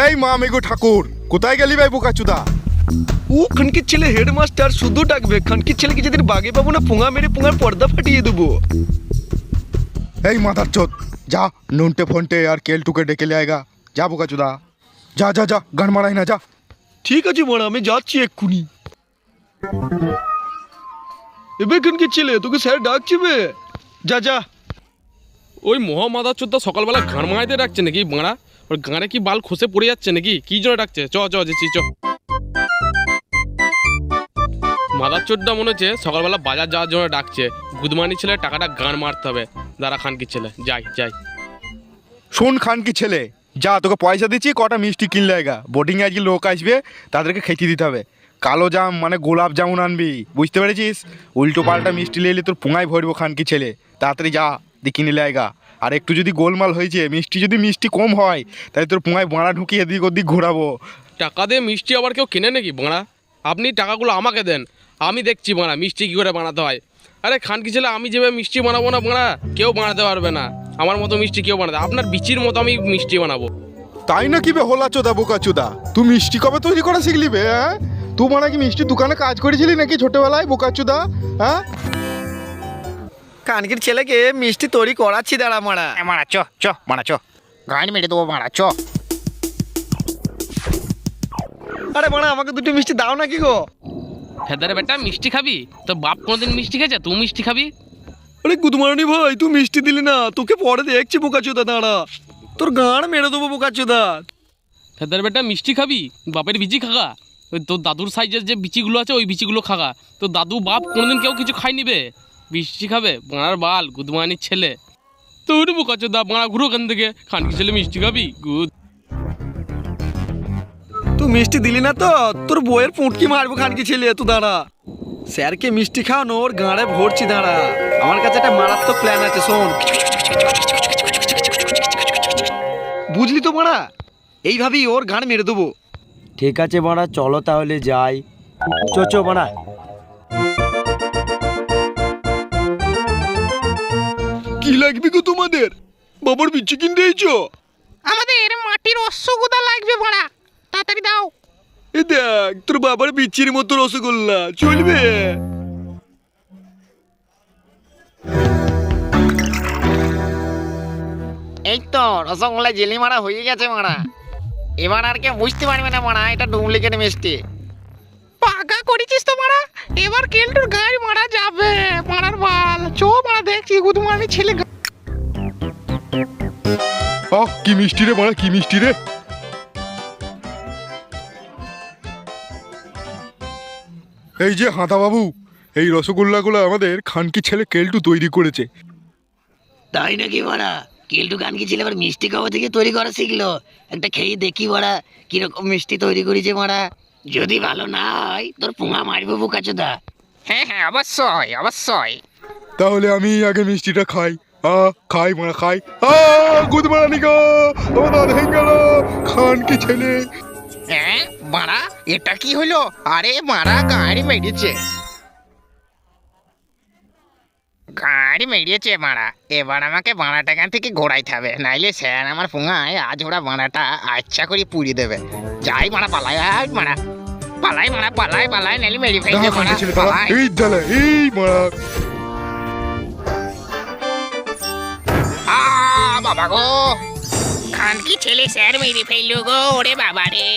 এই মা মেঘো ঠাকুর, কোথায় গেলি ভাই বোকাচুদা? ও খানকির ছেলে হেডমাস্টার শুধু ডাকবে। খানকির ছেলেকে যেদিন বাগে পাবো না, পোঙা মেরে পোঙার পর্দা ফাটিয়ে দেবো। এই মাদার চোদ, যা নুনটে ফোনটে আর কেলটুকে ডেকে লে আয়গা। যা বোকাচুদা, যা যা যা, গান মারাই না, যা। ঠিক আছে বড়, আমি যাচ্ছি এক্ষুনি। এবার খানকির ছেলে, তোকে স্যার ডাকছে বে। যা যা। ওই মহামাদার চোদ্দা সকালবেলা গান মারাইতে ডাকছে নাকি বাঁড়া? ওর গাঁড়ে কি বাল খসে পড়ে যাচ্ছে নাকি? কি জন্য ডাকছে? চ যেছি চ। মাদার চোদ্দা মনে হচ্ছে সকালবেলা বাজার যাওয়ার জন্য ডাকছে। গুদমানি ছেলে টাকাটা গান মারতে হবে। দাঁড়া খানকির ছেলে, যাই যাই। শোন খানকি ছেলে, যা তোকে পয়সা দিচ্ছি, কটা মিষ্টি কিনলে আয়গা। বোর্ডিংয়ে আজকে লোক আসবে, তাদেরকে খেতে দিতে হবে। কালো জাম মানে গোলাপ জামুন আনবি, বুঝতে পেরেছিস? উল্টো পাল্টা মিষ্টি নিলে তোর পোঙায় ভরবো খানকি ছেলে। তাড়াতাড়ি যা, দিয়ে কিনে লে আয়গা। আর একটু যদি গোলমাল হয়েছে, মিষ্টি কম হয়, তাহলে তোর পোঙায় বাঁড়া ঢুকিয়ে এদিক ওদিক ঘোরাবো। টাকা দিয়ে মিষ্টি আবার কেউ কেনে নাকি বাঁড়া? আপনি টাকাগুলো আমাকে দেন, আমি দেখছি বাঁড়া মিষ্টি কী করে বানাতে হয়। আরে খানকি ছেলে, আমি যেভাবে মিষ্টি বানাবো না বাঁড়া, কেউ বানাতে পারবে না আমার মতো মিষ্টি। কেউ বানাতে, আপনার বিচির মতো আমি মিষ্টি বানাবো। তাই নাকি বে হোলা চোদা বোকাচোদা? তুই মিষ্টি কবে তৈরি করা শিখলি বে? হ্যাঁ, তুই মানে কি মিষ্টি দোকানে কাজ করেছিলি নাকি ছোটবেলায় বোকাচোদা? হ্যাঁ, খানকির ছেলেকে মিষ্টি তৈরি করাচ্ছি, দাঁড়া মারা। মারা চ মারা চ, গান মেরে দেবো মারা চ। আরে মারা, আমাকে দুটো মিষ্টি দাও নাকি গো? ফেদারে বেটা মিষ্টি খাবি? তোর বাপ কোনোদিন মিষ্টি খেয়েছে? তুই মিষ্টি খাবি? আরে গুদমারানি ভাই, তুই মিষ্টি দিলি না, তোকে পরে দেখছি বোকাচোদা। দাঁড়া, তোর গান মেরে দেবো বোকাচোদা। ফেদারে বেটা মিষ্টি খাবি? বাপের বিচি খাগা। ওই তোর দাদুর সাইজের যে বিচিগুলো আছে ওই বিচিগুলো খাগা। তোর দাদু বাপ কোনোদিন কেউ কিছু খাই নিবে? মিষ্টি খাবে বাঁড়ার বাল, গুদমানির ছেলে। তোর বোকাচোদা, বাঁড়া ঘুরো ওখান থেকে। খানকি ছেলে মিষ্টি খাবি? গুদ। তুই মিষ্টি দিলি না তো তোর বইয়ের পুঁটকি মারবো খানকি ছেলে। তুই দাঁড়া, স্যারকে মিষ্টি খাওয়ানো ওর গাঁড়ে ভরছি। দাঁড়া, আমার কাছে একটা মারাত্মক প্ল্যান আছে, শোন। বুঝলি তো মারা, এইভাবেই ওর গান মেরে দেবো। ঠিক আছে বাড়া, চলো তাহলে যাই। চো বাড়া। কি লাগবে গো তোমাদের? বাবার বিচি কিনতে দিয়েছো? আমাদের মাটির রসগোল্লা লাগবে মারা, তাড়াতাড়ি দাও। এ দেখ, তোর বাবার বিচির মতো রসগোল্লা চলবে? এই তো রসগোল্লা জেলি মারা হয়ে গেছে মারা। এবার আর কেউ বুঝতে পারবে না মারা এটা ডুপ্লিকেট মিষ্টি। পাকা করেছিস তো মারা, এবার কেলটুর গায়ে মারা যাবে। মারার বাল চো মারা, দেখছি গুদমানি ছেলে। আহ কি মিষ্টি রে মারা, কি মিষ্টি রে। এই যে হাঁদা বাবু, এই রসগোল্লাগুলো আমাদের খানকি ছেলে কেলটু তৈরি করেছে। তাই নাকি মারা? কেলটু কানকি ছিল আবার মিষ্টি কবে থেকে তৈরি করা শিখলো? একটা খেয়ে দেখি মারা, কিরকম মিষ্টি তৈরি করেছে মারা। যদি ভালো না হয় তোর পোঙা মারবো বোকাচোদা। হ্যাঁ হ্যাঁ, অবশ্যই অবশ্যই। তাহলে আমি আগে মিষ্টিটা খাই। খাই মারা খাই। গুদ মারানি গো, আমার দাঁত ভেঙে গেল। খানকি ছেলে। হ্যাঁ মারা, এটা কি হলো? আরে মারা গাড়ি মেরেছে, গাড়ি মেরিয়েছে মারা। এবার আমাকে বাঁড়াটা এখান থেকে ঘোরাইতে হবে, নাইলে স্যার আমার পোঙায় আজ ওরা বাঁড়াটা আচ্ছা করে পুড়িয়ে দেবে। যাই মারা, পালাই মারা, পালাই মারা, পালাই নাইলে মেরি ফেলবে মারা, পালাই। এই জ্বালা, এই মারা। বাবা গো, খানকি ছেলে স্যার মেরে ফেললো গো, ওরে বাবা রে।